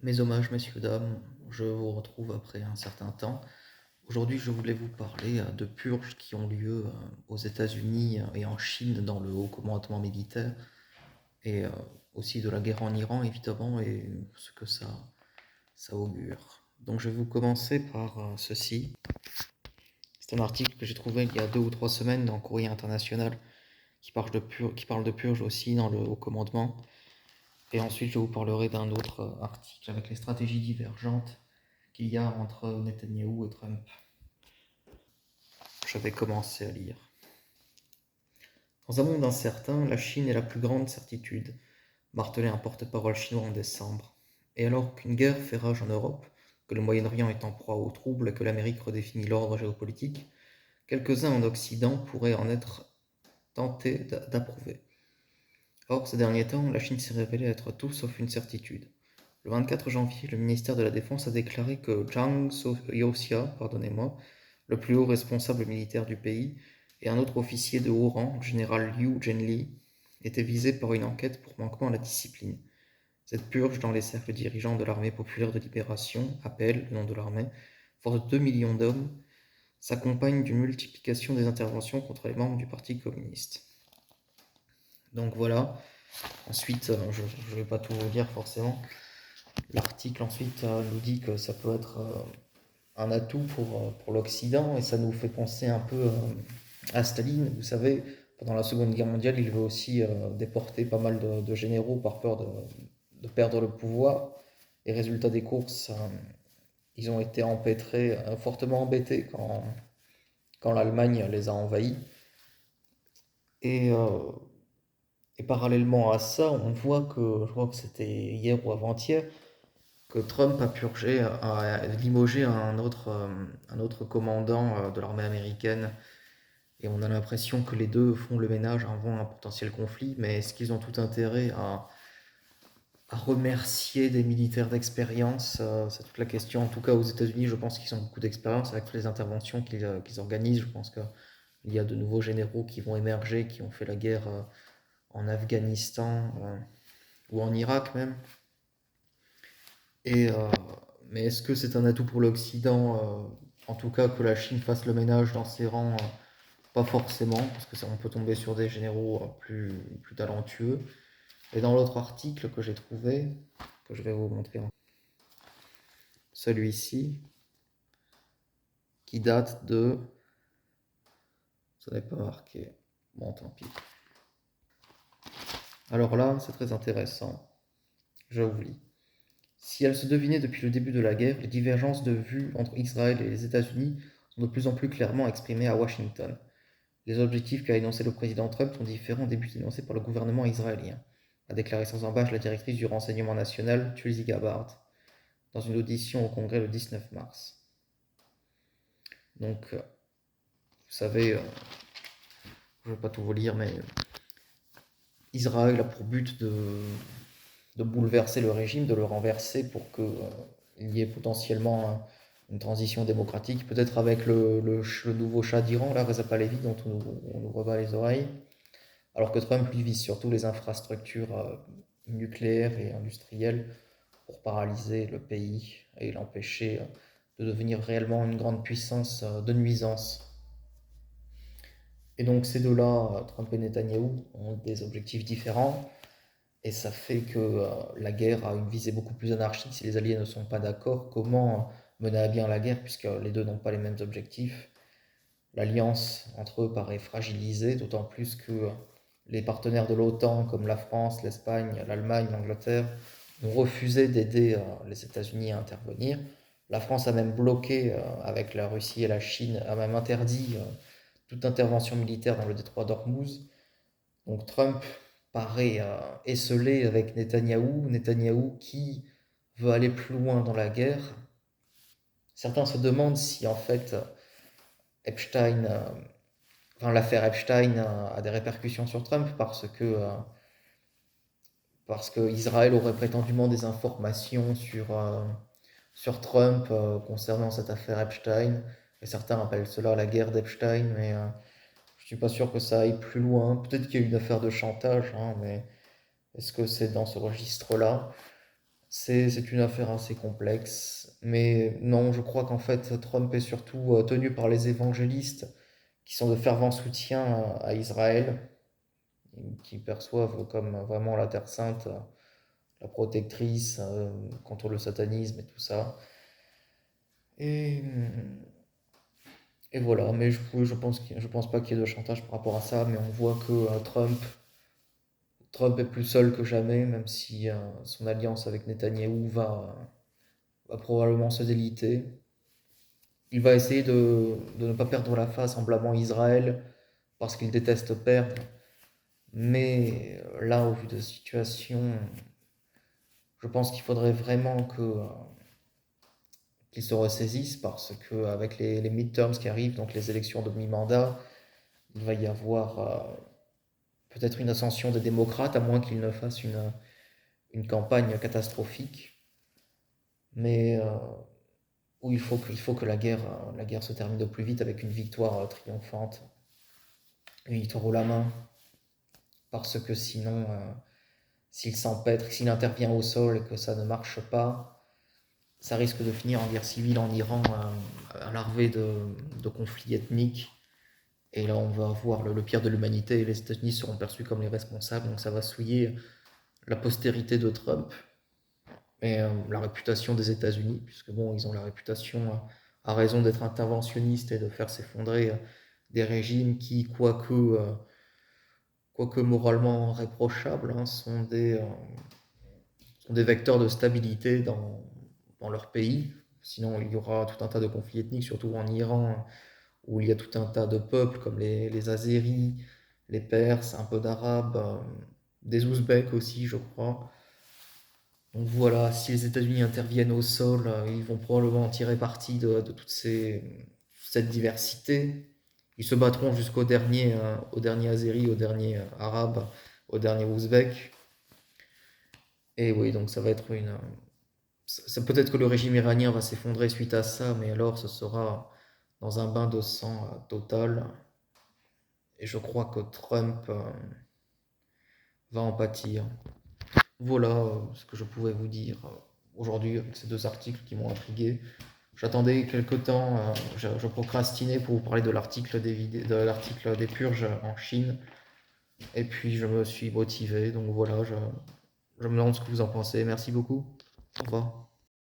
Mes hommages, messieurs, dames, je vous retrouve après un certain temps. Aujourd'hui, je voulais vous parler de purges qui ont lieu aux États-Unis et en Chine dans le haut commandement militaire et aussi de la guerre en Iran, évidemment, et ce que ça augure. Donc, je vais vous commencer par ceci. C'est un article que j'ai trouvé il y a 2 ou 3 semaines dans Courrier International qui parle de purge aussi dans le haut commandement. Et ensuite, je vous parlerai d'un autre article avec les stratégies divergentes qu'il y a entre Netanyahou et Trump. Je vais commencer à lire. Dans un monde incertain, la Chine est la plus grande certitude, martelait un porte-parole chinois en décembre. Et alors qu'une guerre fait rage en Europe, que le Moyen-Orient est en proie aux troubles et que l'Amérique redéfinit l'ordre géopolitique, quelques-uns en Occident pourraient en être tentés d'approuver. Or, ces derniers temps, la Chine s'est révélée être tout sauf une certitude. Le 24 janvier, le ministère de la Défense a déclaré que Zhang Youxia, le plus haut responsable militaire du pays, et un autre officier de haut rang, le général Liu Zhenli, étaient visés par une enquête pour manquement à la discipline. Cette purge dans les cercles dirigeants de l'armée populaire de libération, APL, le nom de l'armée, force de 2 millions d'hommes, s'accompagne d'une multiplication des interventions contre les membres du Parti communiste. Donc voilà. Ensuite, je ne vais pas tout vous dire forcément. L'article ensuite nous dit que ça peut être un atout pour l'Occident et ça nous fait penser un peu à Staline. Vous savez, pendant la Seconde Guerre mondiale, il veut aussi déporter pas mal de généraux par peur de perdre le pouvoir. Et résultat des courses, ils ont été empêtrés, fortement embêtés quand l'Allemagne les a envahis. Et, euh, et parallèlement à ça, je crois que c'était hier ou avant-hier, que Trump a purgé, a limogé un autre commandant de l'armée américaine. Et on a l'impression que les deux font le ménage avant un potentiel conflit, mais est-ce qu'ils ont tout intérêt à remercier des militaires d'expérience? C'est toute la question. En tout cas, aux États-Unis, je pense qu'ils ont beaucoup d'expérience avec toutes les interventions qu'ils organisent. Je pense qu'il y a de nouveaux généraux qui vont émerger, qui ont fait la guerre en Afghanistan ou en Irak même. Et, mais est-ce que c'est un atout pour l'Occident en tout cas que la Chine fasse le ménage dans ses rangs? Pas forcément, parce que on peut tomber sur des généraux plus talentueux. Et dans l'autre article que j'ai trouvé, que je vais vous montrer, celui-ci, qui date de... Ça n'est pas marqué. Bon, tant pis. Alors là, c'est très intéressant. Je vous lis. Si elles se devinaient depuis le début de la guerre, les divergences de vues entre Israël et les États-Unis sont de plus en plus clairement exprimées à Washington. Les objectifs qu'a énoncé le président Trump sont différents des buts énoncés par le gouvernement israélien, a déclaré sans embâche la directrice du renseignement national, Tulsi Gabbard, dans une audition au Congrès le 19 mars. Donc, vous savez, je ne vais pas tout vous lire, mais Israël a pour but de bouleverser le régime, de le renverser pour qu'il y ait potentiellement une transition démocratique, peut-être avec le nouveau Shah d'Iran, là, Reza Pahlavi, dont on nous rebat les oreilles. Alors que Trump, lui, vise surtout les infrastructures nucléaires et industrielles pour paralyser le pays et l'empêcher de devenir réellement une grande puissance de nuisance. Et donc ces deux-là, Trump et Netanyahou, ont des objectifs différents, et ça fait que la guerre a une visée beaucoup plus anarchique si les alliés ne sont pas d'accord. Comment mener à bien la guerre, puisque les deux n'ont pas les mêmes objectifs? L'alliance entre eux paraît fragilisée, d'autant plus que les partenaires de l'OTAN, comme la France, l'Espagne, l'Allemagne, l'Angleterre, ont refusé d'aider les États-Unis à intervenir. La France a même bloqué, avec la Russie et la Chine, a même interdit toute intervention militaire dans le détroit d'Ormuz. Donc Trump paraît esselé avec Netanyahou qui veut aller plus loin dans la guerre. Certains se demandent si en fait Epstein, l'affaire Epstein a des répercussions sur Trump parce que Israël aurait prétendument des informations sur Trump concernant cette affaire Epstein. Et certains appellent cela la guerre d'Epstein, mais je ne suis pas sûr que ça aille plus loin. Peut-être qu'il y a eu une affaire de chantage, hein, mais est-ce que c'est dans ce registre-là? C'est une affaire assez complexe, mais non, je crois qu'en fait, Trump est surtout tenu par les évangélistes qui sont de fervents soutiens à Israël, qui perçoivent comme vraiment la Terre Sainte, la protectrice contre le satanisme et tout ça. Et, et voilà, mais je pense pas qu'il y ait de chantage par rapport à ça, mais on voit que Trump est plus seul que jamais, même si son alliance avec Netanyahou va probablement se déliter. Il va essayer de ne pas perdre la face en blâmant Israël parce qu'il déteste perdre. Mais là, au vu de la situation, je pense qu'il faudrait vraiment qu'il se ressaisisse parce qu'avec les midterms qui arrivent, donc les élections de mi-mandat, il va y avoir peut-être une ascension des démocrates, à moins qu'ils ne fassent une campagne catastrophique. Mais où il faut que la guerre se termine au plus vite avec une victoire triomphante, une victoire haut la main, parce que sinon, s'il s'empêtre, s'il intervient au sol et que ça ne marche pas, ça risque de finir en guerre civile en Iran, à larvé de conflits ethniques. Et là, on va avoir le pire de l'humanité et les États-Unis seront perçus comme les responsables. Donc ça va souiller la postérité de Trump et la réputation des États-Unis, puisque bon, ils ont la réputation à raison d'être interventionnistes et de faire s'effondrer des régimes qui, quoique moralement réprochables, hein, sont des vecteurs de stabilité dans leur pays. Sinon, il y aura tout un tas de conflits ethniques, surtout en Iran, où il y a tout un tas de peuples comme les Azéris, les Perses, un peu d'Arabes, des Ouzbeks aussi, je crois. Donc voilà, si les États-Unis interviennent au sol, ils vont probablement tirer parti de cette diversité. Ils se battront au dernier Azéri, au dernier Arabe, au dernier Ouzbek. Et oui, donc ça va être peut-être que le régime iranien va s'effondrer suite à ça, mais alors ce sera dans un bain de sang total. Et je crois que Trump va en pâtir. Voilà ce que je pouvais vous dire aujourd'hui avec ces deux articles qui m'ont intrigué. J'attendais quelque temps, je procrastinais pour vous parler de de l'article des purges en Chine. Et puis je me suis motivé, donc voilà, je me demande ce que vous en pensez. Merci beaucoup. Au revoir.